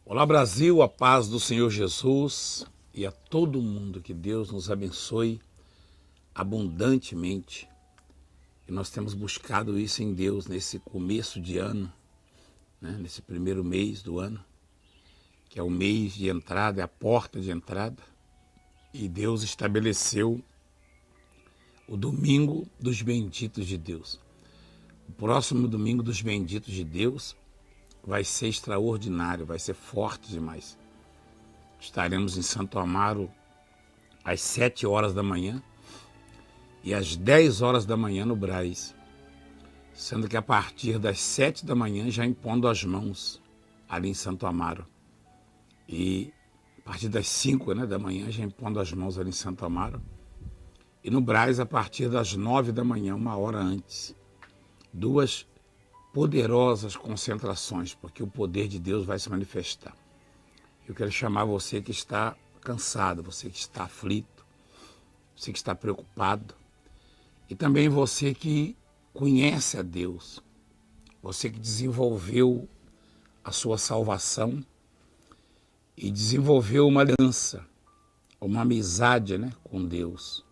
Olá Brasil, a paz do Senhor Jesus e a todo mundo, que Deus nos abençoe abundantemente. E nós temos buscado isso em Deus nesse começo de ano, nesse primeiro mês do ano, que é o mês de entrada, é a porta de entrada. E Deus estabeleceu o domingo dos benditos de Deus. O próximo domingo dos benditos de Deus vai ser extraordinário, vai ser forte demais. Estaremos em Santo Amaro às 7 horas da manhã e às 10 horas da manhã no Brás, sendo que a partir das 7 da manhã já impondo as mãos ali em Santo Amaro. E a partir das 5 da manhã já impondo as mãos ali em Santo Amaro. E no Brás a partir das 9 da manhã, uma hora antes. Duas poderosas concentrações, porque o poder de Deus vai se manifestar. Eu quero chamar você que está cansado, você que está aflito, você que está preocupado, e também você que conhece a Deus, você que desenvolveu a sua salvação e desenvolveu uma aliança, uma amizade com Deus.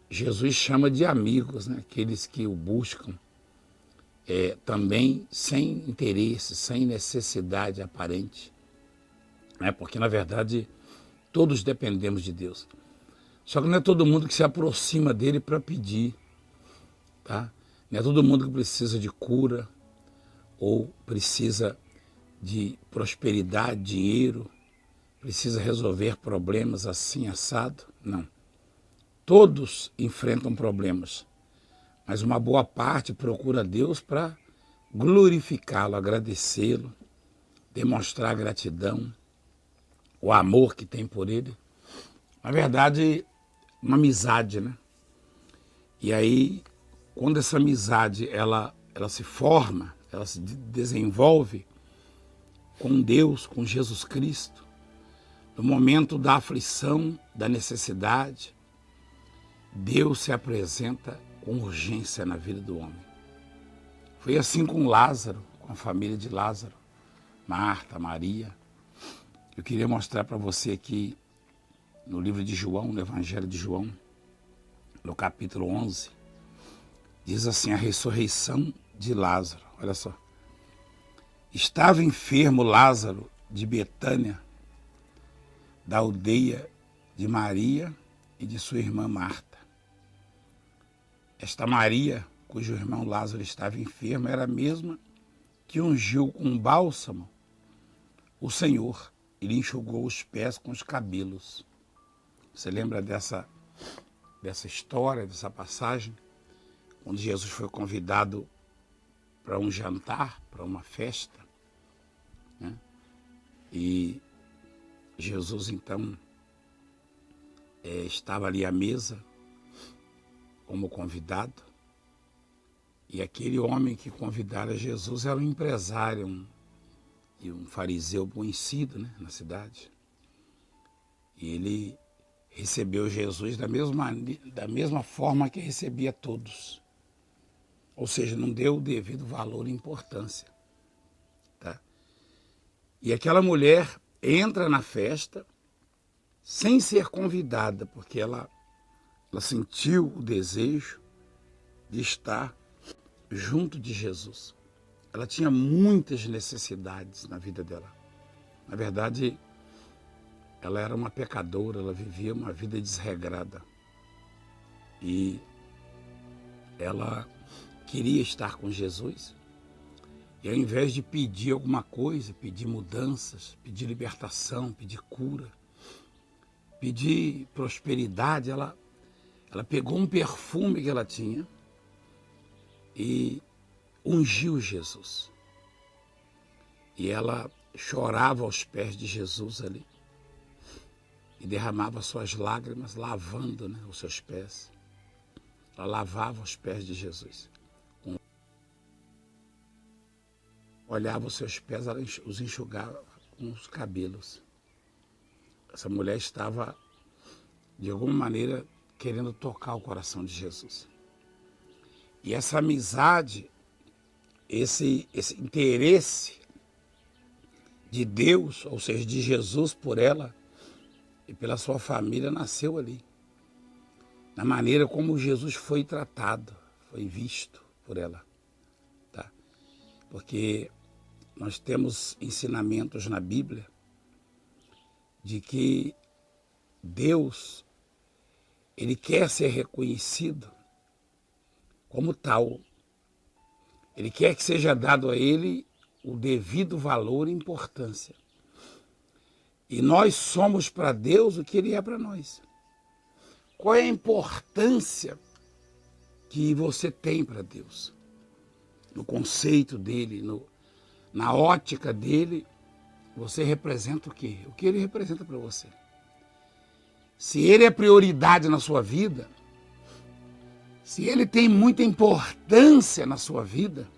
Jesus chama de amigos, aqueles que o buscam, também sem interesse, sem necessidade aparente, porque na verdade todos dependemos de Deus. Só que não é todo mundo que se aproxima dele para pedir, tá? Não é todo mundo que precisa de cura ou precisa de prosperidade, dinheiro, precisa resolver problemas assim, assado. Não. Todos enfrentam problemas, mas uma boa parte procura Deus para glorificá-lo, agradecê-lo, demonstrar gratidão, o amor que tem por ele. Na verdade, uma amizade, E aí, quando essa amizade ela se forma, ela se desenvolve com Deus, com Jesus Cristo, no momento da aflição, da necessidade, Deus se apresenta com urgência na vida do homem. Foi assim com Lázaro, com a família de Lázaro, Marta, Maria. Eu queria mostrar para você aqui no livro de João, no Evangelho de João, no capítulo 11, diz assim, a ressurreição de Lázaro. Olha só. Estava enfermo Lázaro de Betânia, da aldeia de Maria e de sua irmã Marta. Esta Maria, cujo irmão Lázaro estava enfermo, era a mesma que ungiu com um bálsamo o Senhor e lhe enxugou os pés com os cabelos. Você lembra dessa história, dessa passagem, quando Jesus foi convidado para um jantar, para uma festa, E Jesus, então, estava ali à mesa como convidado, e aquele homem que convidara Jesus era um empresário, um fariseu conhecido na cidade. E ele recebeu Jesus da mesma forma que recebia todos. Ou seja, não deu o devido valor e importância. Tá? E aquela mulher entra na festa sem ser convidada, porque ela sentiu o desejo de estar junto de Jesus. Ela tinha muitas necessidades na vida dela. Na verdade, ela era uma pecadora, ela vivia uma vida desregrada. E ela queria estar com Jesus. E ao invés de pedir alguma coisa, pedir mudanças, pedir libertação, pedir cura, pedir prosperidade, ela pegou um perfume que ela tinha e ungiu Jesus. E ela chorava aos pés de Jesus ali e derramava suas lágrimas lavando os seus pés. Ela lavava os pés de Jesus. Olhava os seus pés, ela os enxugava com os cabelos. Essa mulher estava, de alguma maneira, querendo tocar o coração de Jesus. E essa amizade, esse interesse de Deus, ou seja, de Jesus por ela e pela sua família, nasceu ali. Na maneira como Jesus foi tratado, foi visto por ela. Tá? Porque nós temos ensinamentos na Bíblia de que Deus, ele quer ser reconhecido como tal. Ele quer que seja dado a ele o devido valor e importância. E nós somos para Deus o que ele é para nós. Qual é a importância que você tem para Deus? No conceito dele, na ótica dele, você representa o quê? O que ele representa para você? Se ele é prioridade na sua vida, se ele tem muita importância na sua vida,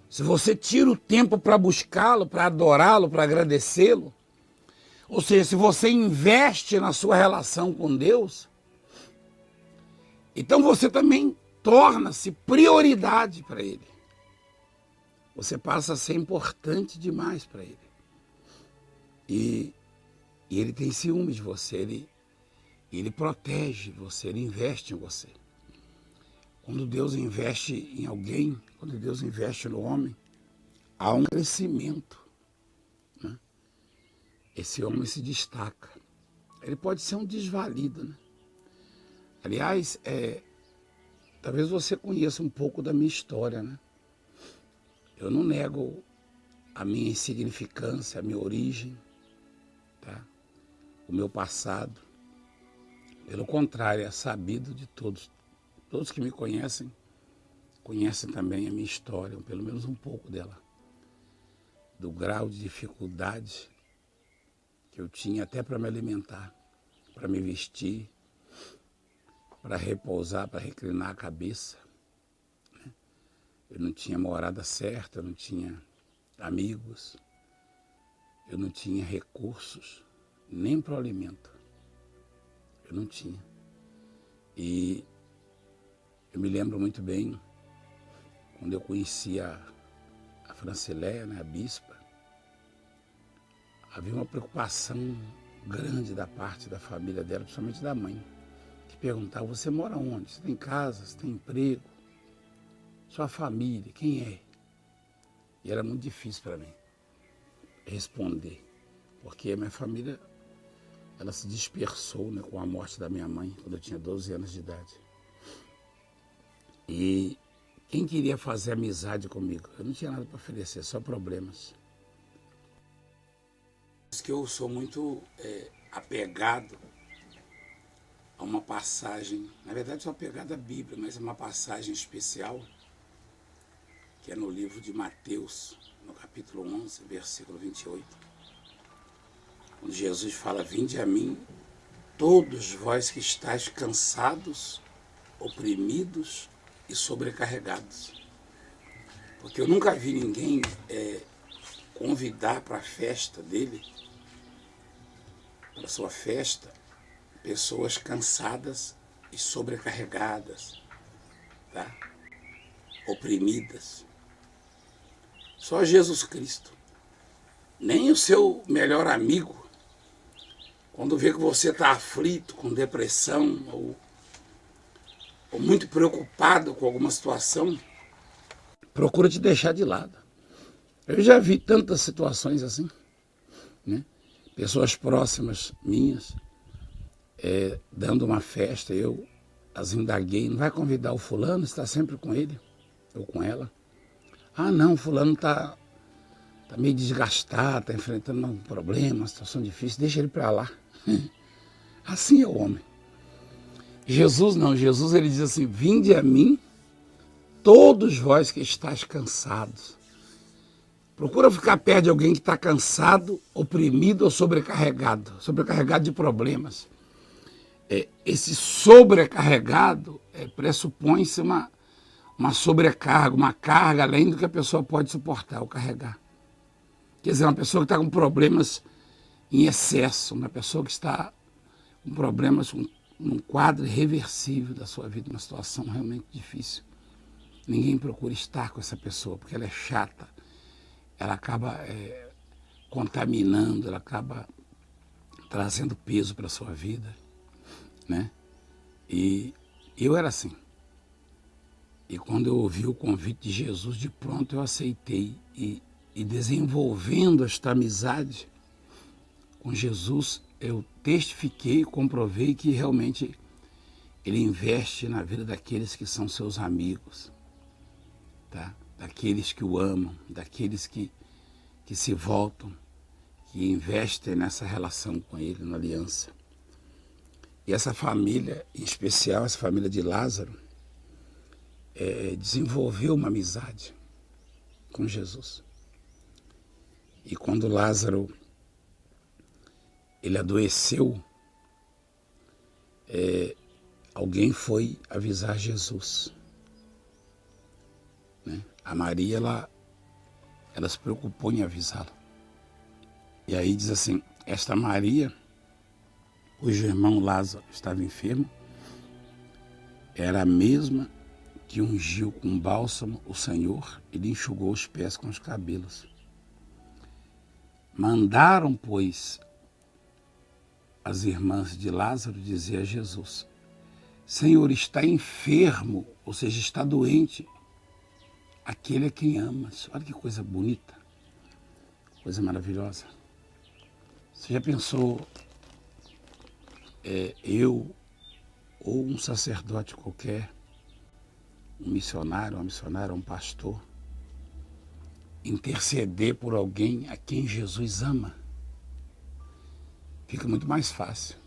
se você tira o tempo para buscá-lo, para adorá-lo, para agradecê-lo, ou seja, se você investe na sua relação com Deus, então você também torna-se prioridade para ele. Você passa a ser importante demais para ele. E ele tem ciúmes de você, ele protege você, ele investe em você. Quando Deus investe em alguém, quando Deus investe no homem, há um crescimento. Né? Esse homem se destaca. Ele pode ser um desvalido. Né? Aliás, talvez você conheça um pouco da minha história. Né? Eu não nego a minha insignificância, a minha origem, tá? O meu passado. Pelo contrário, é sabido de todos. Todos que me conhecem também a minha história, ou pelo menos um pouco dela. Do grau de dificuldade que eu tinha até para me alimentar, para me vestir, para repousar, para reclinar a cabeça. Eu não tinha morada certa, eu não tinha amigos, eu não tinha recursos, nem para o alimento. Eu não tinha. E eu me lembro muito bem, quando eu conheci a Francileia, né, a bispa, havia uma preocupação grande da parte da família dela, principalmente da mãe, que perguntava: você mora onde? Você tem casa? Você tem emprego? Sua família, quem é? E era muito difícil para mim responder, porque a minha família, ela se dispersou, né, com a morte da minha mãe, quando eu tinha 12 anos de idade. E quem queria fazer amizade comigo? Eu não tinha nada para oferecer, só problemas. Por isso que eu sou muito apegado a uma passagem, na verdade sou apegado à Bíblia, mas é uma passagem especial, que é no livro de Mateus, no capítulo 11, versículo 28, onde Jesus fala: vinde a mim, todos vós que estáis cansados, oprimidos e sobrecarregados. Porque eu nunca vi ninguém convidar para a festa dele, para a sua festa, pessoas cansadas e sobrecarregadas, tá? Oprimidas. Só Jesus Cristo. Nem o seu melhor amigo, quando vê que você está aflito, com depressão, ou muito preocupado com alguma situação, procura te deixar de lado. Eu já vi tantas situações assim, né? Pessoas próximas minhas, dando uma festa, eu as indaguei: não vai convidar o fulano, está sempre com ele ou com ela? Ah, não, fulano está meio desgastado, está enfrentando um problema, uma situação difícil, deixa ele para lá. Assim é o homem. Jesus não, Jesus ele diz assim: vinde a mim, todos vós que estáis cansados. Procura ficar perto de alguém que está cansado, oprimido ou sobrecarregado de problemas. Esse sobrecarregado pressupõe-se uma sobrecarga, uma carga além do que a pessoa pode suportar ou carregar. Quer dizer, uma pessoa que está com problemas em excesso, uma pessoa que está com problemas, num quadro irreversível da sua vida, uma situação realmente difícil. Ninguém procura estar com essa pessoa, porque ela é chata, ela acaba contaminando, ela acaba trazendo peso para a sua vida, né? E eu era assim. E quando eu ouvi o convite de Jesus, de pronto eu aceitei. E desenvolvendo esta amizade com Jesus, eu testifiquei e comprovei que realmente ele investe na vida daqueles que são seus amigos, tá? Daqueles que o amam, daqueles que se voltam, que investem nessa relação com ele, na aliança. E essa família, em especial essa família de Lázaro, desenvolveu uma amizade com Jesus. E quando Lázaro ele adoeceu, alguém foi avisar Jesus, né? A Maria, ela se preocupou em avisá-lo. E aí diz assim, esta Maria, cujo irmão Lázaro estava enfermo, era a mesma que ungiu com bálsamo o Senhor e lhe enxugou os pés com os cabelos. Mandaram, pois, as irmãs de Lázaro dizer a Jesus, Senhor, está enfermo, ou seja, está doente, aquele a quem amas. Olha que coisa bonita, coisa maravilhosa. Você já pensou, eu ou um sacerdote qualquer, um missionário, uma missionária, um pastor, interceder por alguém a quem Jesus ama? Fica muito mais fácil.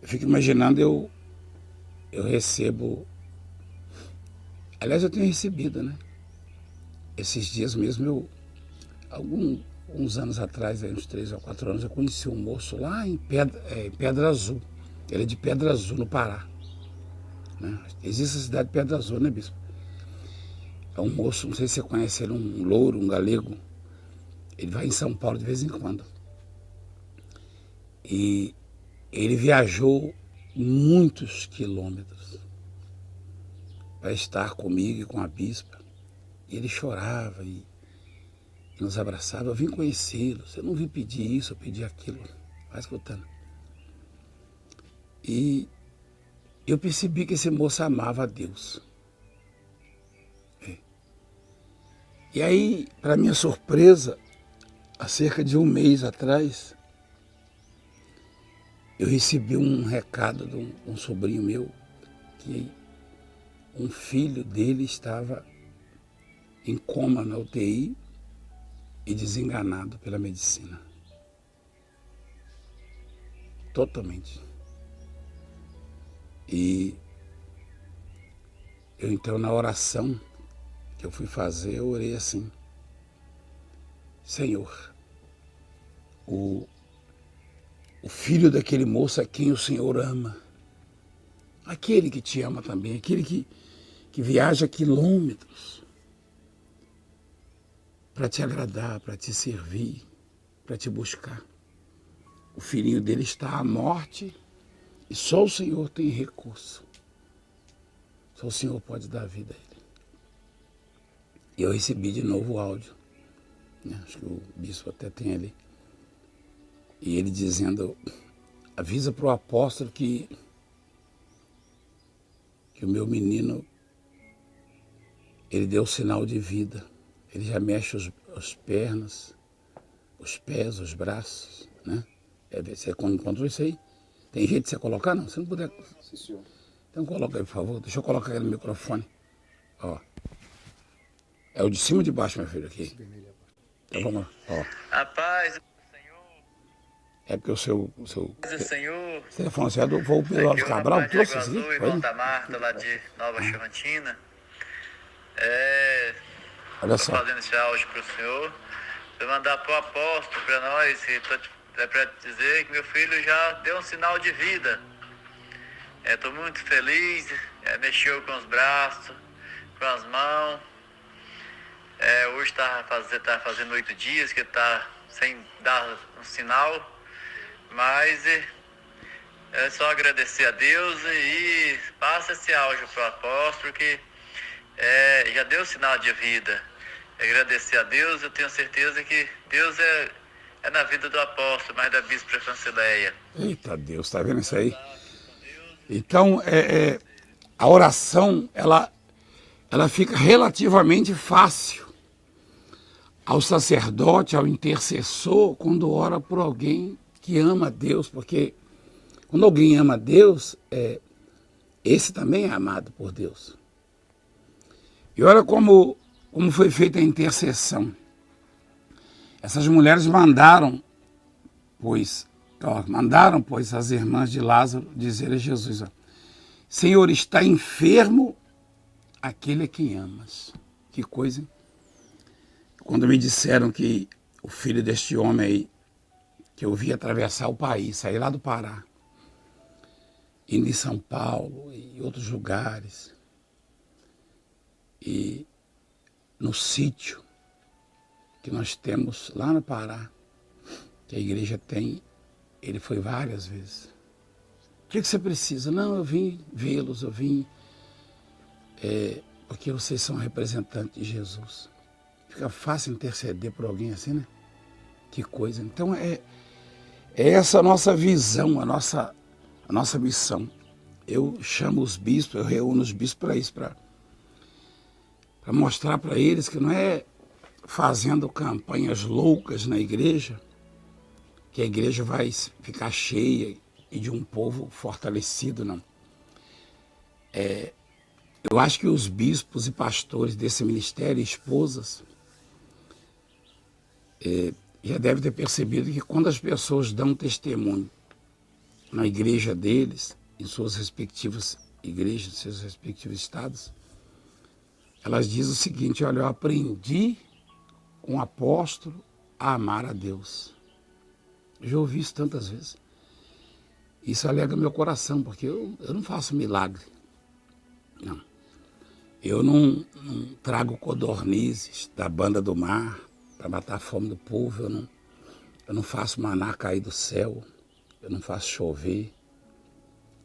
Eu fico imaginando, eu recebo, aliás eu tenho recebido, né? Esses dias mesmo, uns anos atrás, aí, uns 3 ou 4 anos, eu conheci um moço lá em Pedra Azul. Ele é de Pedra Azul, no Pará, né? Existe a cidade de Pedra Azul, né, bispo? É um moço, não sei se você conhece ele, um louro, um galego. Ele vai em São Paulo de vez em quando. E ele viajou muitos quilômetros para estar comigo e com a bispa. E ele chorava e nos abraçava. Eu vim conhecê-lo, eu não vim pedir isso, eu pedi aquilo. Vai escutando. E eu percebi que esse moço amava a Deus. E aí, para minha surpresa, há cerca de um mês atrás, eu recebi um recado de um sobrinho meu, que um filho dele estava em coma na UTI e desenganado pela medicina. Totalmente. E eu então, na oração que eu fui fazer, eu orei assim, Senhor, o filho daquele moço a quem o Senhor ama, aquele que te ama também, aquele que viaja quilômetros para te agradar, para te servir, para te buscar. O filhinho dele está à morte e só o Senhor tem recurso. Só o Senhor pode dar vida a ele. E eu recebi de novo o áudio, né? Acho que o bispo até tem ali. E ele dizendo, avisa para o apóstolo que o meu menino, ele deu sinal de vida. Ele já mexe as pernas, os pés, os braços, né? Você encontrou isso aí? Tem jeito de você colocar? Não, se não puder. Sim, senhor. Então coloca aí, por favor. Deixa eu colocar aí no microfone. Ó. É o de cima ou de baixo, meu filho, aqui? Então vamos lá. Ó. A paz do Senhor. É porque o seu Senhor. telefone é do foi o Pedro Alves Cabral, trouxe isso aqui? Azul, Foi? irmão da Marta, lá de Nova Chavantina. Olha Estou só. fazendo esse áudio para o senhor. Vou mandar para o apóstolo, para nós, para dizer que meu filho já deu um sinal de vida. Estou muito feliz, mexeu com os braços, com as mãos. Hoje está fazendo 8 dias que está sem dar um sinal, mas é só agradecer a Deus e passa esse áudio para o apóstolo que já deu sinal de vida. agradecer a Deus. Eu tenho certeza que Deus é na vida do apóstolo, mas da bispa Francileia. Eita Deus, tá vendo isso aí? Então, a oração, ela fica relativamente fácil ao sacerdote, ao intercessor, quando ora por alguém que ama a Deus, porque quando alguém ama a Deus, esse também é amado por Deus. E olha como foi feita a intercessão. Essas mulheres mandaram, pois, as irmãs de Lázaro dizer a Jesus: Senhor, está enfermo aquele a quem amas. Que coisa, hein? Quando me disseram que o filho deste homem aí, que eu vi atravessar o país, sair lá do Pará, indo em São Paulo e outros lugares, e no sítio que nós temos lá no Pará, que a igreja tem, ele foi várias vezes. O que você precisa? Não, eu vim vê-los, eu vim porque vocês são representantes de Jesus. Fica fácil interceder por alguém assim, né? Que coisa. Então é essa a nossa visão, a nossa missão. Eu chamo os bispos, eu reúno os bispos para isso, para mostrar para eles que não é fazendo campanhas loucas na igreja que a igreja vai ficar cheia e de um povo fortalecido, não. Eu acho que os bispos e pastores desse ministério, esposas, já devem ter percebido que quando as pessoas dão testemunho na igreja deles, em suas respectivas igrejas, em seus respectivos estados, elas dizem o seguinte: olha, eu aprendi com o apóstolo a amar a Deus. Eu já ouvi isso tantas vezes. Isso alegra meu coração, porque eu não faço milagre. Não. Eu não trago codornizes da banda do mar para matar a fome do povo. Eu não faço maná cair do céu. Eu não faço chover.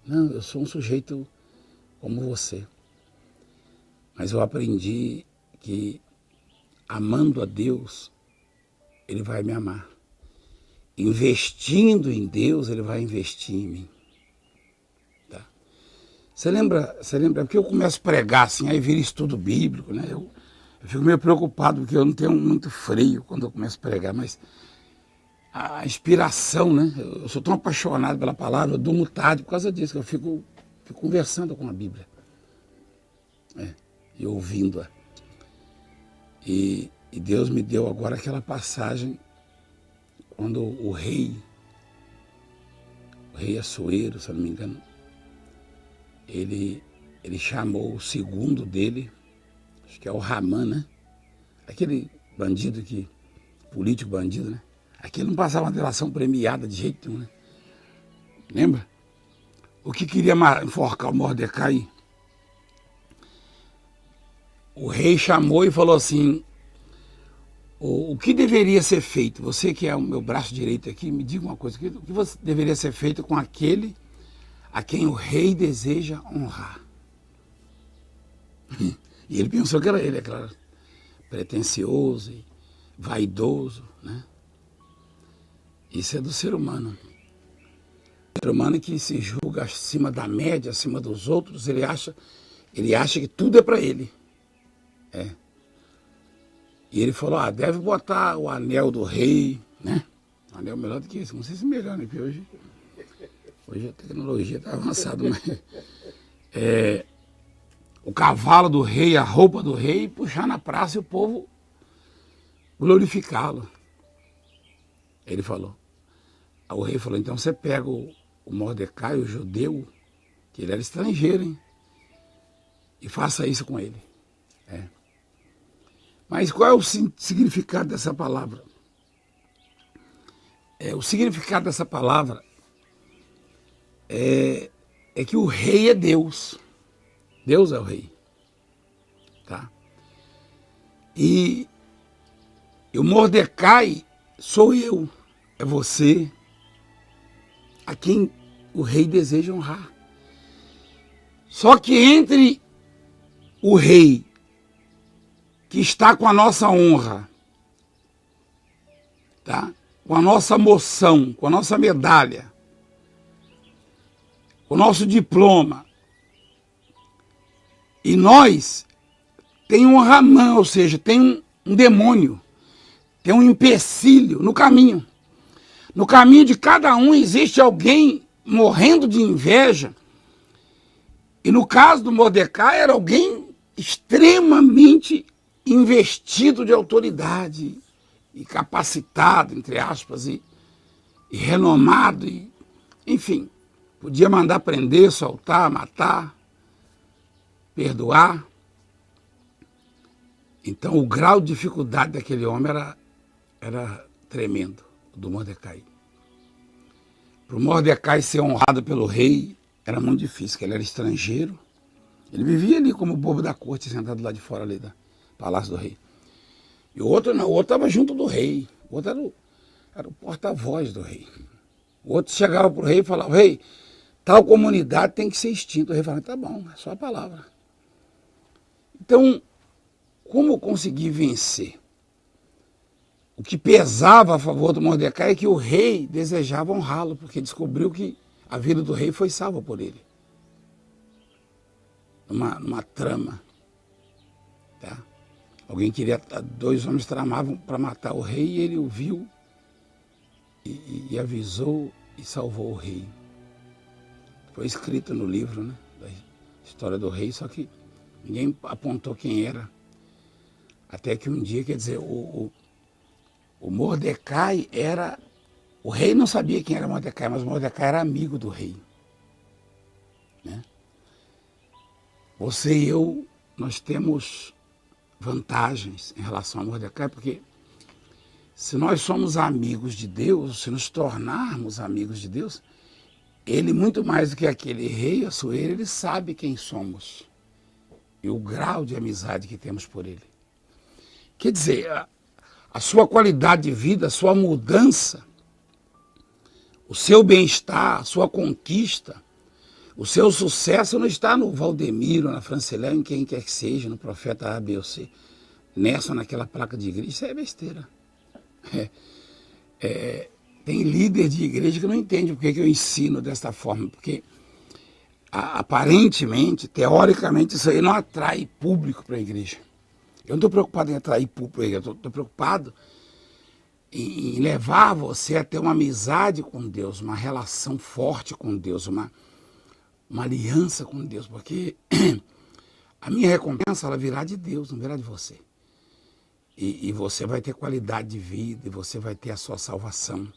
Não, eu sou um sujeito como você. Mas eu aprendi que, amando a Deus, Ele vai me amar. Investindo em Deus, Ele vai investir em mim. Tá? Você lembra? Porque eu começo a pregar assim, aí vira estudo bíblico, né? Eu fico meio preocupado, porque eu não tenho muito freio quando eu começo a pregar, mas a inspiração, né? Eu sou tão apaixonado pela palavra, eu durmo tarde por causa disso, que eu fico conversando com a Bíblia. E ouvindo-a. E Deus me deu agora aquela passagem quando o rei Assuero, se eu não me engano, ele chamou o segundo dele, acho que é o Ramã, né? Aquele bandido político bandido, né? Aquele não passava uma delação premiada de jeito nenhum, né? Lembra? O que queria enforcar o Mordecai? O rei chamou e falou assim: o que deveria ser feito? Você que é o meu braço direito aqui, me diga uma coisa. O que deveria ser feito com aquele a quem o rei deseja honrar? E ele pensou que era ele, é claro, pretensioso e vaidoso, né? Isso é do ser humano. O ser humano que se julga acima da média, acima dos outros, ele acha que tudo é para ele. E ele falou: deve botar o anel do rei, né? Um anel melhor do que isso. Não sei se melhor, né? Porque hoje a tecnologia está avançada, mas o cavalo do rei, a roupa do rei, puxar na praça e o povo glorificá-lo. Ele falou. O rei falou: então você pega o Mordecai, o judeu, que ele era estrangeiro, hein? E faça isso com ele. Mas qual é o significado dessa palavra? O significado dessa palavra é que o rei é Deus. Deus é o rei. Tá? E o Mordecai sou eu, é você, a quem o rei deseja honrar. Só que entre o rei que está com a nossa honra, tá? Com a nossa moção, com a nossa medalha, com o nosso diploma. E nós tem um Ramã, ou seja, tem um demônio, tem um empecilho no caminho. No caminho de cada um existe alguém morrendo de inveja. E no caso do Mordecai era alguém extremamente investido de autoridade e capacitado, entre aspas, e renomado, e, enfim, podia mandar prender, soltar, matar, perdoar. Então o grau de dificuldade daquele homem era tremendo, do Mordecai. Para o Mordecai ser honrado pelo rei era muito difícil, porque ele era estrangeiro. Ele vivia ali como bobo da corte, sentado lá de fora ali do palácio do rei. E o outro não, o outro estava junto do rei. O outro era o porta-voz do rei. O outro chegava para o rei e falava: rei, tal comunidade tem que ser extinta. O rei falava: tá bom, é só a palavra. Então, como conseguir vencer? O que pesava a favor do Mordecai é que o rei desejava honrá-lo, porque descobriu que a vida do rei foi salva por ele. Numa trama. Tá? Alguém queria, dois homens tramavam para matar o rei e ele o viu e avisou e salvou o rei. Foi escrito no livro, né, da história do rei, só que ninguém apontou quem era. Até que um dia, quer dizer, o Mordecai era... O rei não sabia quem era Mordecai, mas Mordecai era amigo do rei. Né? Você e eu, nós temos vantagens em relação a Mordecai, porque se nós somos amigos de Deus, se nos tornarmos amigos de Deus, ele, muito mais do que aquele rei, Assuero, ele sabe quem somos e o grau de amizade que temos por ele. Quer dizer, a sua qualidade de vida, a sua mudança, o seu bem-estar, a sua conquista, o seu sucesso não está no Valdemiro, na Franciléu, em quem quer que seja, no profeta A, B ou C, nessa ou naquela placa de igreja. Isso é besteira. Tem líder de igreja que não entende por que eu ensino desta forma, porque aparentemente, teoricamente, isso aí não atrai público para a igreja. Eu não estou preocupado em atrair público para a igreja, estou preocupado em levar você a ter uma amizade com Deus, uma relação forte com Deus, uma aliança com Deus, porque a minha recompensa ela virá de Deus, não virá de você. E você vai ter qualidade de vida, e você vai ter a sua salvação.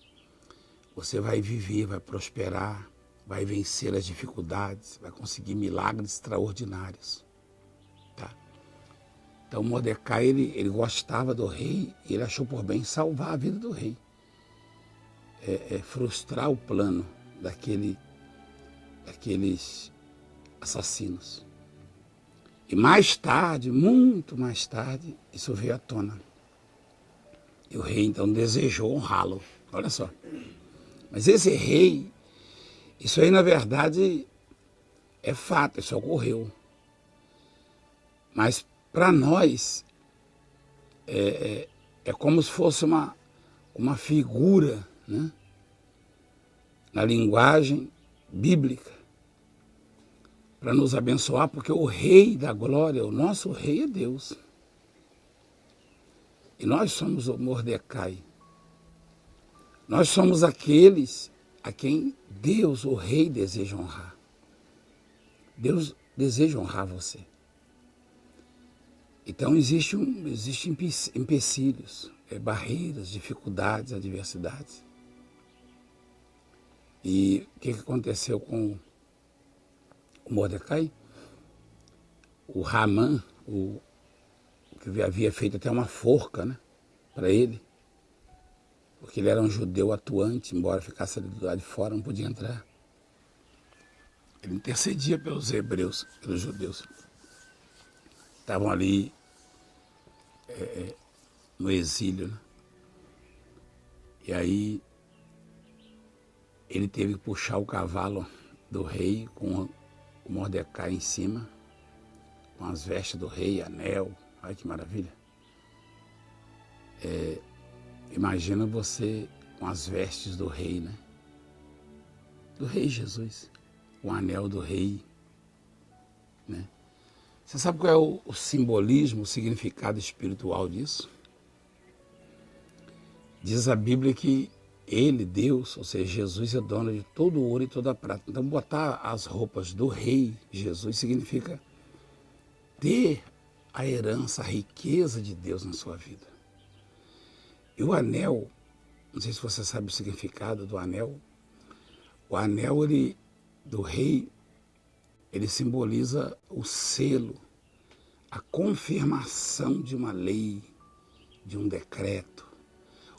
Você vai viver, vai prosperar, vai vencer as dificuldades, vai conseguir milagres extraordinários. Tá? Então Mordecai, ele gostava do rei, e ele achou por bem salvar a vida do rei. Frustrar o plano daqueles assassinos. E mais tarde, muito mais tarde, isso veio à tona. E o rei então desejou honrá-lo. Olha só. Mas esse rei, isso aí na verdade é fato, isso ocorreu. Mas para nós é como se fosse uma figura, né, na linguagem bíblica, para nos abençoar, porque o rei da glória, o nosso rei é Deus. E nós somos o Mordecai. Nós somos aqueles a quem Deus, o rei, deseja honrar. Deus deseja honrar você. Então existem empecilhos, barreiras, dificuldades, adversidades. E o que aconteceu com o Mordecai? O Ramã, que havia feito até uma forca, né, para ele, porque ele era um judeu atuante, embora ficasse ali do lado de fora, não podia entrar. Ele intercedia pelos hebreus, pelos judeus. Estavam ali no exílio, né? E aí ele teve que puxar o cavalo do rei com o Mordecai em cima, com as vestes do rei, anel. Olha que maravilha. Imagina você com as vestes do rei, né? Do rei Jesus, o anel do rei, né? Você sabe qual é o simbolismo, o significado espiritual disso? Diz a Bíblia que ele, Deus, ou seja, Jesus é dono de todo o ouro e toda a prata. Então botar as roupas do rei Jesus significa ter a herança, a riqueza de Deus na sua vida. E o anel, não sei se você sabe o significado do anel. O anel do rei, ele simboliza o selo, a confirmação de uma lei, de um decreto.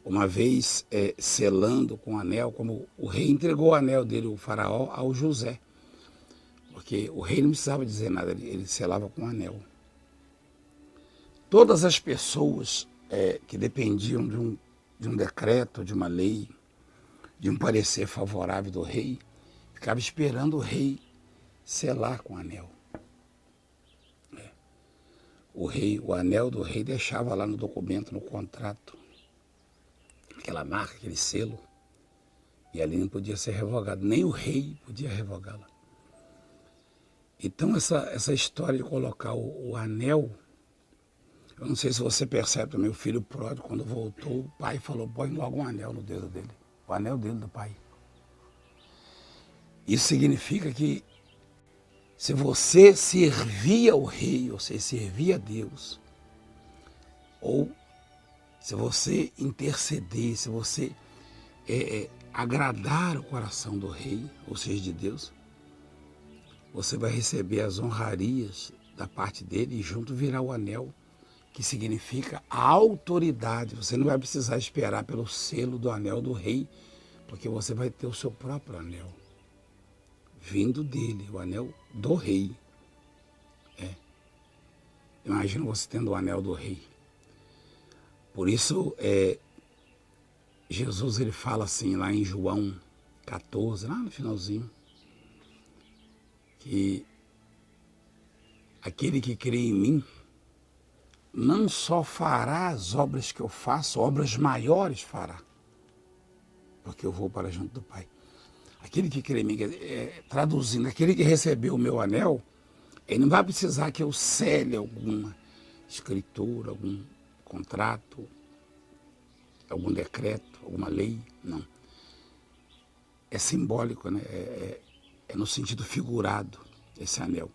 Uma vez selando com o anel, como o rei entregou o anel dele, o faraó, ao José. Porque o rei não precisava dizer nada, ele selava com o anel. Todas as pessoas que dependiam de um decreto, de uma lei, de um parecer favorável do rei, ficavam esperando o rei selar com o anel. O anel do rei deixava lá no documento, no contrato, aquela marca, aquele selo, e ali não podia ser revogado, nem o rei podia revogá-la. Então essa história de colocar o anel, eu não sei se você percebe também, o filho pródigo, quando voltou, o pai falou, põe logo um anel no dedo dele, o anel dele do pai. Isso significa que se você servia ao rei, ou seja, servia a Deus, ou se você interceder, se você agradar o coração do rei, ou seja, de Deus, você vai receber as honrarias da parte dele e junto virá o anel, que significa a autoridade. Você não vai precisar esperar pelo selo do anel do rei, porque você vai ter o seu próprio anel, vindo dele, o anel do rei. Imagina você tendo o anel do rei. Por isso, Jesus ele fala assim, lá em João 14, lá no finalzinho, que aquele que crê em mim não só fará as obras que eu faço, obras maiores fará, porque eu vou para junto do Pai. Aquele que crê em mim, traduzindo, aquele que recebeu o meu anel, ele não vai precisar que eu cele alguma escritura, algum contrato, algum decreto, alguma lei, não. É simbólico, né? É no sentido figurado, esse anel.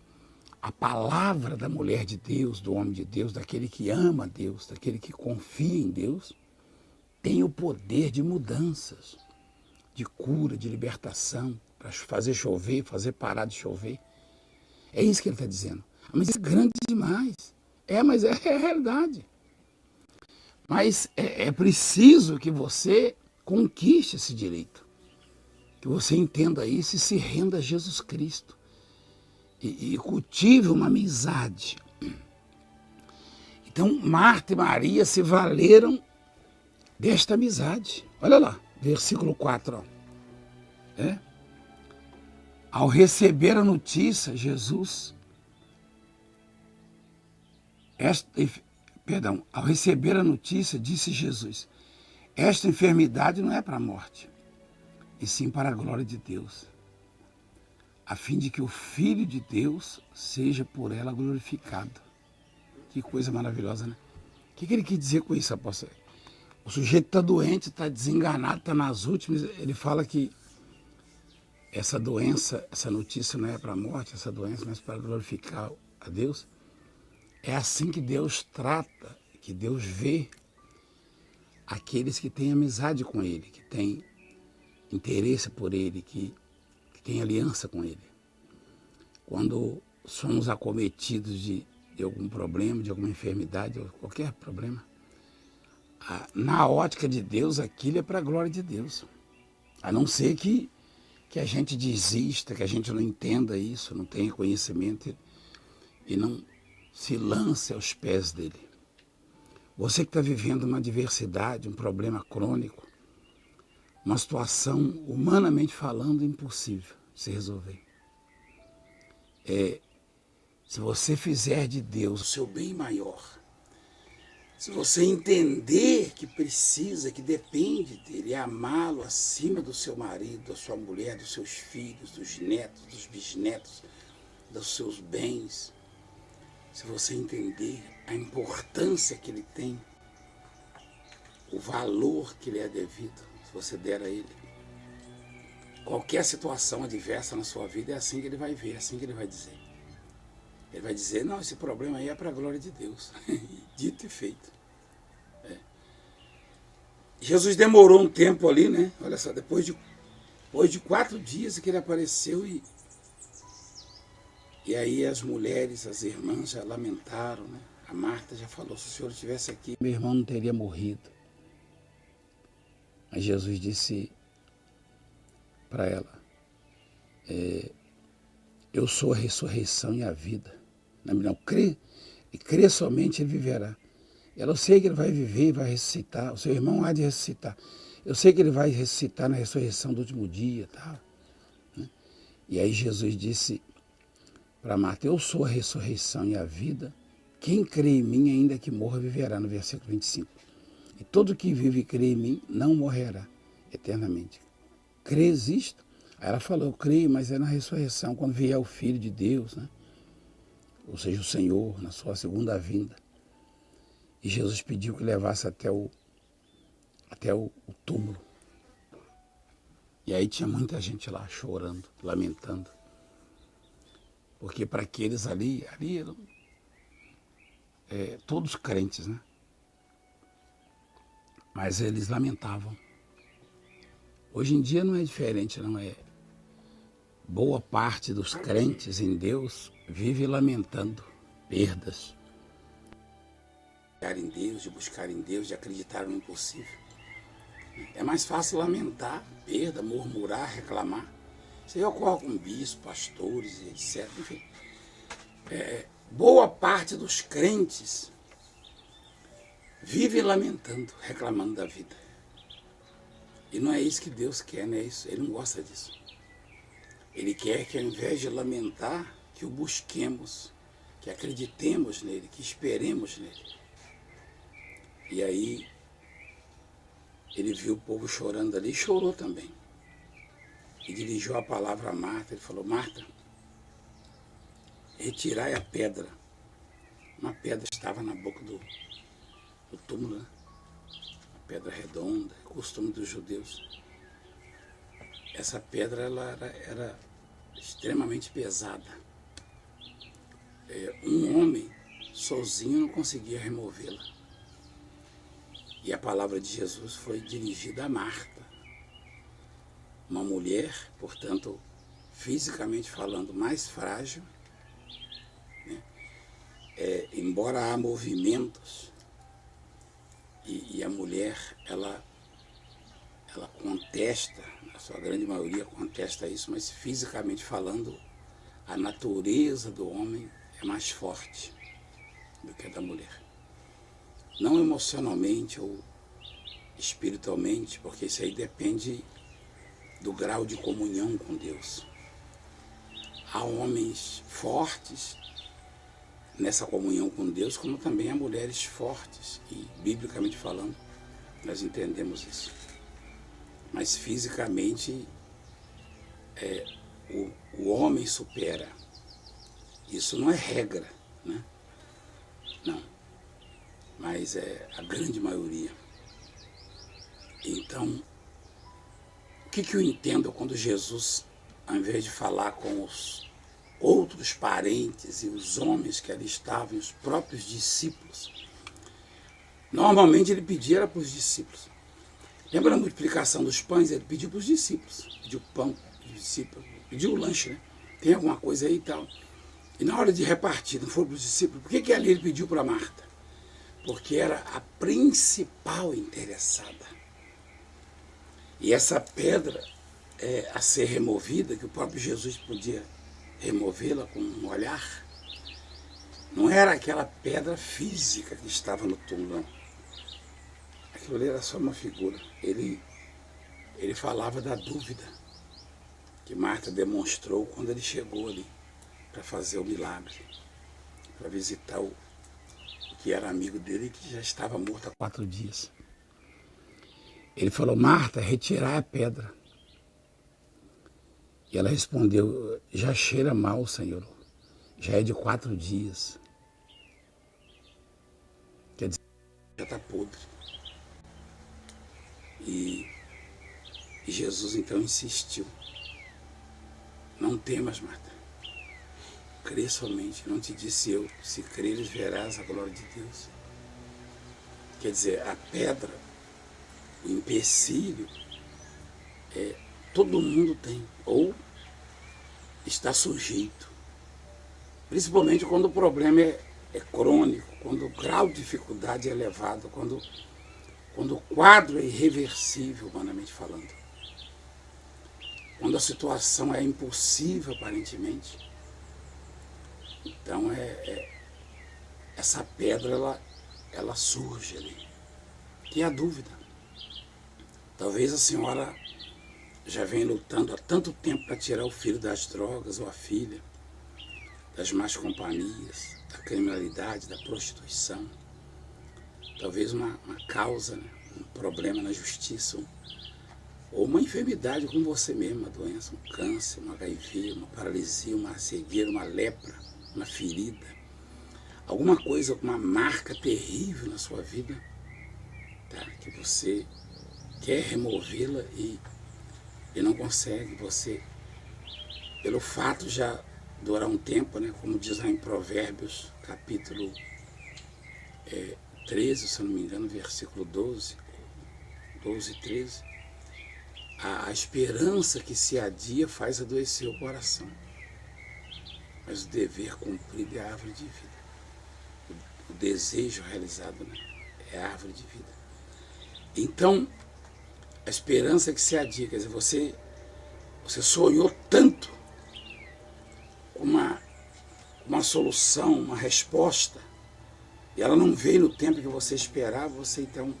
A palavra da mulher de Deus, do homem de Deus, daquele que ama a Deus, daquele que confia em Deus, tem o poder de mudanças, de cura, de libertação, para fazer chover, fazer parar de chover. É isso que ele está dizendo. Mas é grande demais. Mas é a realidade. Mas é preciso que você conquiste esse direito, que você entenda isso e se renda a Jesus Cristo. E cultive uma amizade. Então, Marta e Maria se valeram desta amizade. Olha lá, versículo 4. Ao receber a notícia, Jesus... ao receber a notícia, disse Jesus, esta enfermidade não é para a morte, e sim para a glória de Deus, a fim de que o Filho de Deus seja por ela glorificado. Que coisa maravilhosa, né? O que ele quis dizer com isso, apóstolo? O sujeito está doente, está desenganado, está nas últimas, ele fala que essa doença, essa notícia não é para a morte, essa doença, mas para glorificar a Deus. É assim que Deus trata, que Deus vê aqueles que têm amizade com Ele, que têm interesse por Ele, que têm aliança com Ele. Quando somos acometidos de algum problema, de alguma enfermidade, ou qualquer problema, na ótica de Deus, aquilo é para a glória de Deus. A não ser que a gente desista, que a gente não entenda isso, não tenha conhecimento e não se lance aos pés dele. Você que está vivendo uma adversidade, um problema crônico, uma situação, humanamente falando, impossível de se resolver. Se você fizer de Deus o seu bem maior, Se você entender que precisa, que depende dele, amá-lo acima do seu marido, da sua mulher, dos seus filhos, dos netos, dos bisnetos, dos seus bens, se você entender a importância que ele tem, o valor que lhe é devido, se você der a ele, qualquer situação adversa na sua vida é assim que ele vai ver, é assim que ele vai dizer. Ele vai dizer, não, esse problema aí é para a glória de Deus. Dito e feito. Jesus demorou um tempo ali, né? Olha só, depois de 4 dias que ele apareceu e aí as mulheres, as irmãs já lamentaram, né? A Marta já falou, se o Senhor estivesse aqui, meu irmão não teria morrido. Mas Jesus disse para ela, eu sou a ressurreição e a vida. Não, crê somente ele viverá. Eu sei que ele vai viver e vai ressuscitar, o seu irmão há de ressuscitar. Eu sei que ele vai ressuscitar na ressurreição do último dia. Tá? E aí Jesus disse para Marta, eu sou a ressurreição e a vida, quem crê em mim, ainda que morra, viverá, no versículo 25. E todo que vive e crê em mim, não morrerá eternamente. Crês isto? Aí ela falou, eu creio, mas é na ressurreição, quando vier o Filho de Deus, né? Ou seja, o Senhor, na sua segunda vinda. E Jesus pediu que levasse até o túmulo. E aí tinha muita gente lá chorando, lamentando. Porque para aqueles ali eram todos crentes, né? Mas eles lamentavam. Hoje em dia não é diferente, não é? Boa parte dos crentes em Deus vive lamentando perdas. Em Deus, de buscar em Deus, de acreditar no impossível. É mais fácil lamentar perda, murmurar, reclamar. Isso aí ocorre com bispos, pastores, etc. Enfim, boa parte dos crentes vive lamentando, reclamando da vida. E não é isso que Deus quer, não é isso. Ele não gosta disso. Ele quer que ao invés de lamentar, que o busquemos, que acreditemos nele, que esperemos nele. E aí, ele viu o povo chorando ali e chorou também. E dirigiu a palavra a Marta, ele falou, Marta, retirai a pedra. Uma pedra estava na boca do túmulo, né? Uma pedra redonda, costume dos judeus. Essa pedra ela era extremamente pesada. Um homem sozinho não conseguia removê-la. E a palavra de Jesus foi dirigida a Marta, uma mulher, portanto, fisicamente falando, mais frágil, né? Embora há movimentos, e a mulher, ela contesta, a sua grande maioria contesta isso, mas fisicamente falando, a natureza do homem é mais forte do que a da mulher. Não emocionalmente ou espiritualmente, porque isso aí depende do grau de comunhão com Deus. Há homens fortes nessa comunhão com Deus, como também há mulheres fortes, e biblicamente falando, nós entendemos isso. Mas fisicamente, o homem supera. Isso não é regra, né? Não. Mas é a grande maioria. Então, o que eu entendo quando Jesus, ao invés de falar com os outros parentes e os homens que ali estavam, os próprios discípulos, normalmente ele pedia para os discípulos. Lembra a multiplicação dos pães? Ele pediu para os discípulos. Pediu pão para os discípulos. Pediu o lanche, né? Tem alguma coisa aí e tal. E na hora de repartir, não foi para os discípulos. Por que ali ele pediu para Marta? Porque era a principal interessada. E essa pedra a ser removida, que o próprio Jesus podia removê-la com um olhar, não era aquela pedra física que estava no túmulo, não. Aquilo ali era só uma figura. Ele falava da dúvida que Marta demonstrou quando ele chegou ali para fazer o milagre, para visitar o que era amigo dele e que já estava morto há 4 dias. Ele falou: Marta, retirai a pedra. E ela respondeu: já cheira mal, Senhor. Já é de 4 dias. Quer dizer, já está podre. E Jesus então insistiu: não temas, Marta. Crê somente. Não te disse eu, se creres verás a glória de Deus. Quer dizer, a pedra, o empecilho, todo mundo tem, ou está sujeito. Principalmente quando o problema é crônico, quando o grau de dificuldade é elevado, quando o quadro é irreversível, humanamente falando. Quando a situação é impossível, aparentemente. Então, essa pedra, ela surge ali. Que é a dúvida. Talvez a senhora já venha lutando há tanto tempo para tirar o filho das drogas ou a filha, das más companhias, da criminalidade, da prostituição. Talvez uma causa, né? Um problema na justiça, ou uma enfermidade com você mesmo, uma doença, um câncer, um HIV, uma paralisia, uma cegueira, uma lepra, uma ferida. Alguma coisa, uma marca terrível na sua vida, tá? Que você quer removê-la e não consegue. Você, pelo fato já durar um tempo, né? Como diz lá em Provérbios, capítulo 13, se eu não me engano, versículo 12 e 13, a esperança que se adia faz adoecer o coração, mas o dever cumprido é a árvore de vida. O desejo realizado, né? É a árvore de vida. Então, a esperança que se adia, quer dizer, você sonhou tanto com uma solução, uma resposta, e ela não veio no tempo que você esperava, você então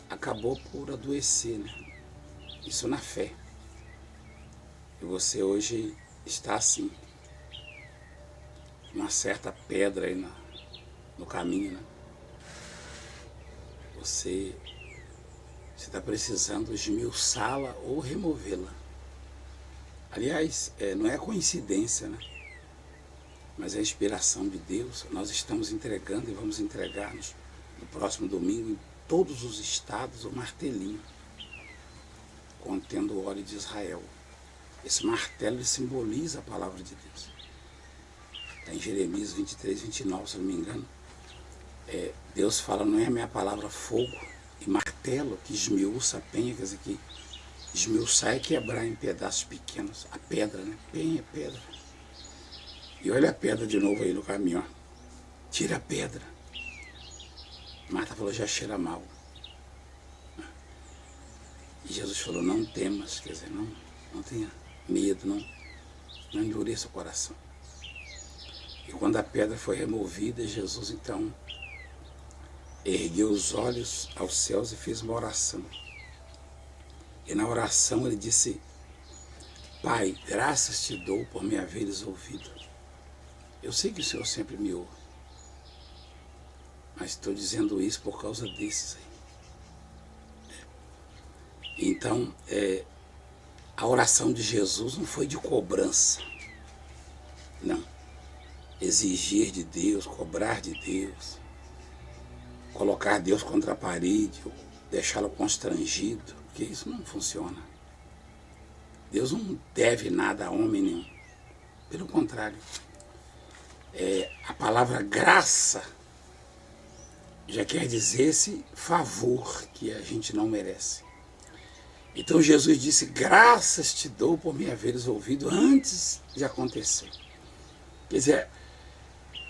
acabou por adoecer, né? Isso na fé. E você hoje está assim, uma certa pedra aí no caminho, né? Você está precisando esmiuçá-la ou removê-la. Aliás, não é coincidência, né? Mas é a inspiração de Deus. Nós estamos entregando e vamos entregar no próximo domingo em todos os estados o martelinho contendo o óleo de Israel. Esse martelo simboliza a palavra de Deus. Está em Jeremias 23, 29, se eu não me engano. Deus fala: não é a minha palavra fogo e martelo que esmiuça a penha, quer dizer, que esmiuçar é quebrar em pedaços pequenos. A pedra, né? Penha é pedra. E olha a pedra de novo aí no caminho, ó. Tira a pedra. Marta falou: já cheira mal. E Jesus falou: não temas, quer dizer, não tenha medo, não endureça o coração. E quando a pedra foi removida, Jesus então ergueu os olhos aos céus e fez uma oração. E na oração ele disse: Pai, graças te dou por me haveres ouvido. Eu sei que o Senhor sempre me ouve, mas estou dizendo isso por causa desses aí. Então, a oração de Jesus não foi de cobrança, não. Exigir de Deus, cobrar de Deus, colocar Deus contra a parede, deixá-lo constrangido, porque isso não funciona. Deus não deve nada a homem nenhum. Pelo contrário, a palavra graça já quer dizer esse favor que a gente não merece. Então Jesus disse: graças te dou por me haveres ouvido antes de acontecer. Quer dizer,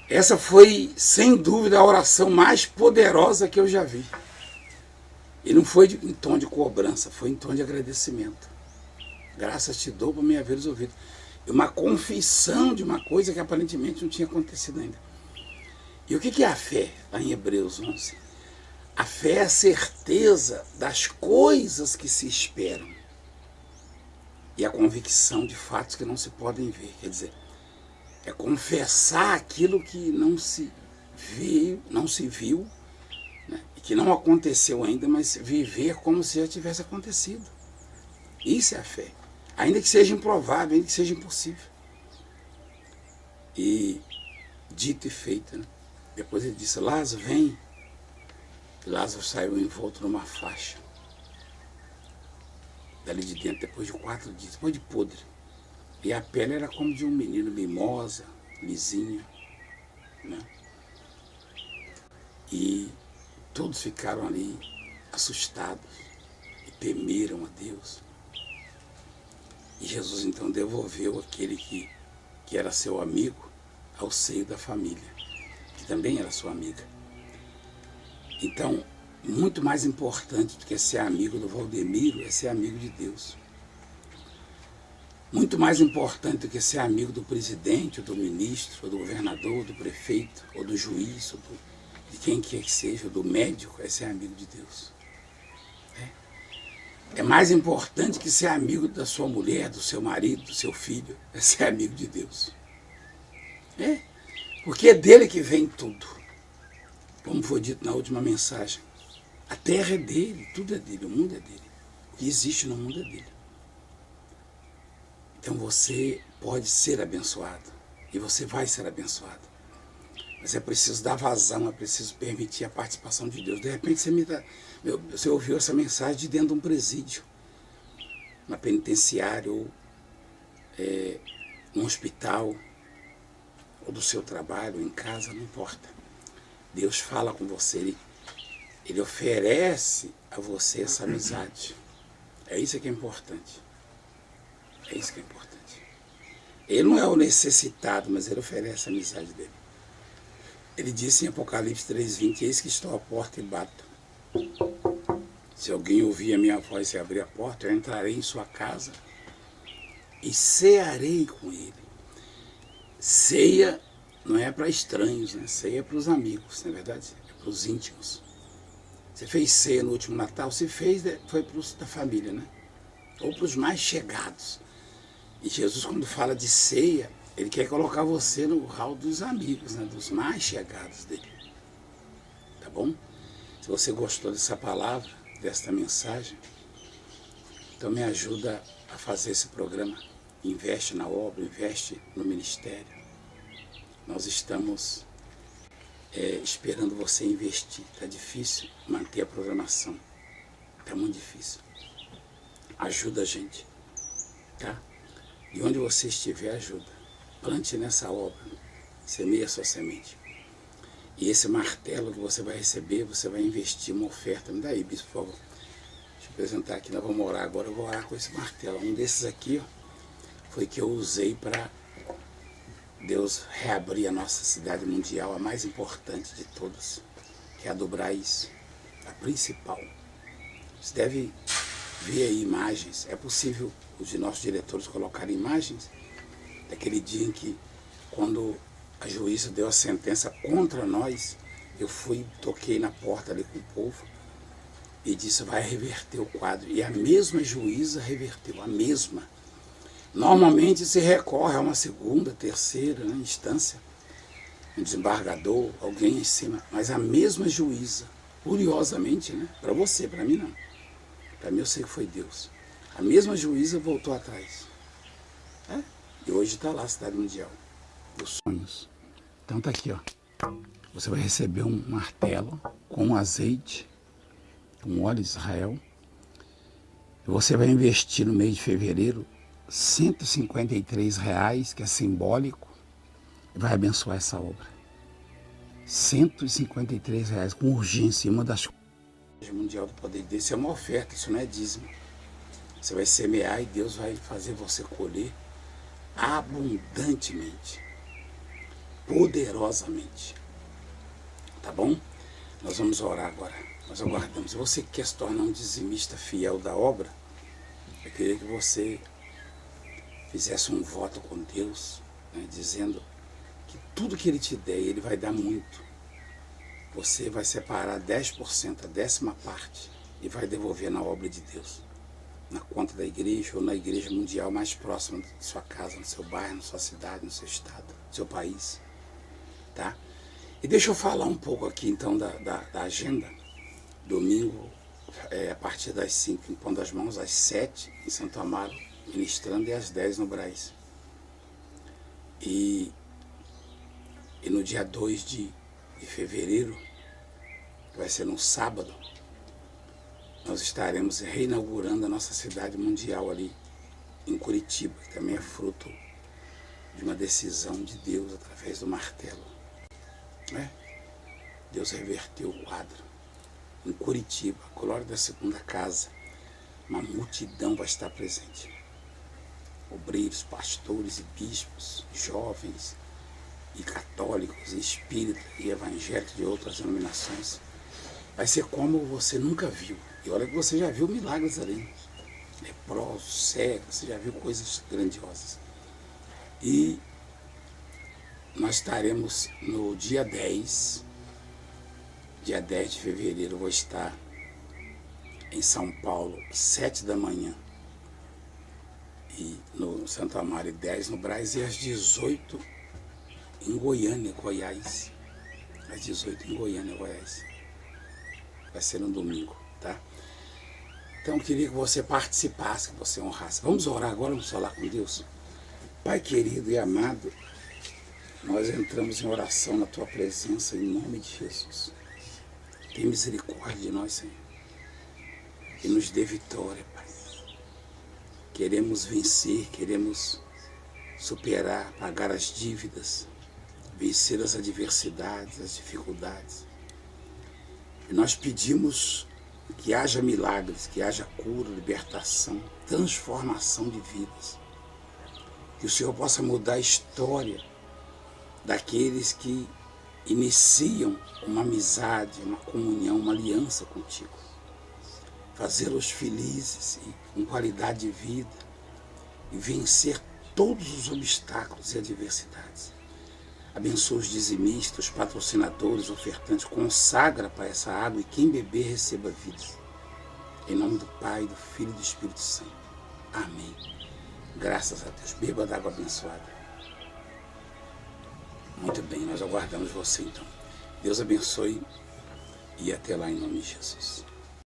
essa foi, sem dúvida, a oração mais poderosa que eu já vi. E não foi em tom de cobrança, foi em tom de agradecimento. Graças te dou por me haveres ouvido. E uma confissão de uma coisa que aparentemente não tinha acontecido ainda. E o que é a fé, lá em Hebreus 11? A fé é a certeza das coisas que se esperam e a convicção de fatos que não se podem ver. Quer dizer, é confessar aquilo que não se veio, não se viu, né, e que não aconteceu ainda, mas viver como se já tivesse acontecido. Isso é a fé. Ainda que seja improvável, ainda que seja impossível. E dito e feito, né? Depois ele disse, Lázaro, vem. E Lázaro saiu envolto numa faixa. Dali de dentro, depois de 4 dias, depois de podre. E a pele era como de um menino, mimosa, lisinha, né? E todos ficaram ali assustados e temeram a Deus. E Jesus então devolveu aquele que era seu amigo ao seio da família, que também era sua amiga. Então, muito mais importante do que ser amigo do Valdemiro é ser amigo de Deus. Muito mais importante do que ser amigo do presidente, ou do ministro, ou do governador, ou do prefeito, ou do juiz, ou de quem quer que seja, ou do médico, é ser amigo de Deus. É mais importante que ser amigo da sua mulher, do seu marido, do seu filho, é ser amigo de Deus. Porque é dele que vem tudo. Como foi dito na última mensagem. A terra é dele, tudo é dele, o mundo é dele. O que existe no mundo é dele. Então você pode ser abençoado. E você vai ser abençoado. Mas é preciso dar vazão, é preciso permitir a participação de Deus. De repente você ouviu essa mensagem de dentro de um presídio, na penitenciária, ou num hospital, ou do seu trabalho, ou em casa, não importa. Deus fala com você, Ele oferece a você essa amizade. É isso que é importante. É isso que é importante. Ele não é o necessitado, mas Ele oferece a amizade dele. Ele disse em Apocalipse 3:20, eis que estou à porta e bato. Se alguém ouvir a minha voz e abrir a porta, eu entrarei em sua casa e cearei com ele. Ceia não é para estranhos, né? Ceia é para os amigos, não é verdade? É para os íntimos. Você fez ceia no último Natal, se fez, foi para os da família, né? Ou para os mais chegados. E Jesus, quando fala de ceia, Ele quer colocar você no hall dos amigos, né? Dos mais chegados dele. Tá bom? Se você gostou dessa palavra, desta mensagem, então me ajuda a fazer esse programa. Investe na obra, investe no ministério. Nós estamos esperando você investir. Está difícil manter a programação. Está muito difícil. Ajuda a gente. Tá? E onde você estiver, ajuda. Plante nessa obra. Semeia a sua semente. E esse martelo que você vai receber, você vai investir uma oferta. Me dá aí, bispo, por favor. Deixa eu apresentar aqui. Nós vamos orar agora. Eu vou orar com esse martelo. Um desses aqui, ó, foi que eu usei para Deus reabrir a nossa cidade mundial, a mais importante de todas, que é a do Brás, a principal. Você deve ver aí imagens. É possível os nossos diretores colocarem imagens daquele dia em que, quando a juíza deu a sentença contra nós, eu fui, toquei na porta ali com o povo e disse, vai reverter o quadro. E a mesma juíza reverteu, a mesma. Normalmente se recorre a uma segunda, terceira, né, instância, um desembargador, alguém em cima, mas a mesma juíza, curiosamente, né, para você, para mim não. Para mim eu sei que foi Deus. A mesma juíza voltou atrás. E hoje está lá a cidade mundial dos sonhos. Então tá aqui, ó. Você vai receber um martelo com azeite, com óleo de Israel. E você vai investir no mês de fevereiro R$153, que é simbólico, e vai abençoar essa obra. R$153, com urgência. Uma das coisas mundial do poder de Deus, isso é uma oferta, isso não é dízimo. Você vai semear e Deus vai fazer você colher abundantemente, poderosamente. Tá bom? Nós vamos orar agora. Nós aguardamos. Se você quer se tornar um dizimista fiel da obra, eu queria que você fizesse um voto com Deus, né, dizendo que tudo que Ele te der, Ele vai dar muito. Você vai separar 10%, a 10ª parte, e vai devolver na obra de Deus, na conta da igreja ou na igreja mundial mais próxima de sua casa, no seu bairro, na sua cidade, no seu estado, no seu país. Tá? E deixa eu falar um pouco aqui então da agenda. Domingo, a partir das 5, impondo as mãos, às 7 em Santo Amaro, ministrando, e às 10 no Brás. E no dia 2 de fevereiro, que vai ser no sábado, nós estaremos reinaugurando a nossa cidade mundial ali em Curitiba, que também é fruto de uma decisão de Deus através do martelo. Né? Deus reverteu o quadro. Em Curitiba, a glória da segunda casa, uma multidão vai estar presente. Obreiros, pastores e bispos, jovens e católicos, e espíritas e evangélicos de outras denominações. Vai ser como você nunca viu. E olha que você já viu milagres ali. Leprosos, cegos, você já viu coisas grandiosas. E nós estaremos no dia 10 de fevereiro, eu vou estar em São Paulo, 7 da manhã, e no Santo Amaro, 10 no Brás, e às 18 em Goiânia, Goiás. Às 18 em Goiânia, Goiás. Vai ser no domingo, tá? Então eu queria que você participasse, que você honrasse. Vamos orar agora, vamos falar com Deus. Pai querido e amado, nós entramos em oração na Tua presença, em nome de Jesus. Tem misericórdia de nós, Senhor. E nos dê vitória, Pai. Queremos vencer, queremos superar, pagar as dívidas, vencer as adversidades, as dificuldades. E nós pedimos que haja milagres, que haja cura, libertação, transformação de vidas. Que o Senhor possa mudar a história daqueles que iniciam uma amizade, uma comunhão, uma aliança contigo. Fazê-los felizes e com qualidade de vida e vencer todos os obstáculos e adversidades. Abençoa os dizimistas, os patrocinadores, ofertantes, consagra para essa água e quem beber receba vida. Em nome do Pai, do Filho e do Espírito Santo. Amém. Graças a Deus. Beba da água abençoada. Muito bem, nós aguardamos você então. Deus abençoe e até lá em nome de Jesus.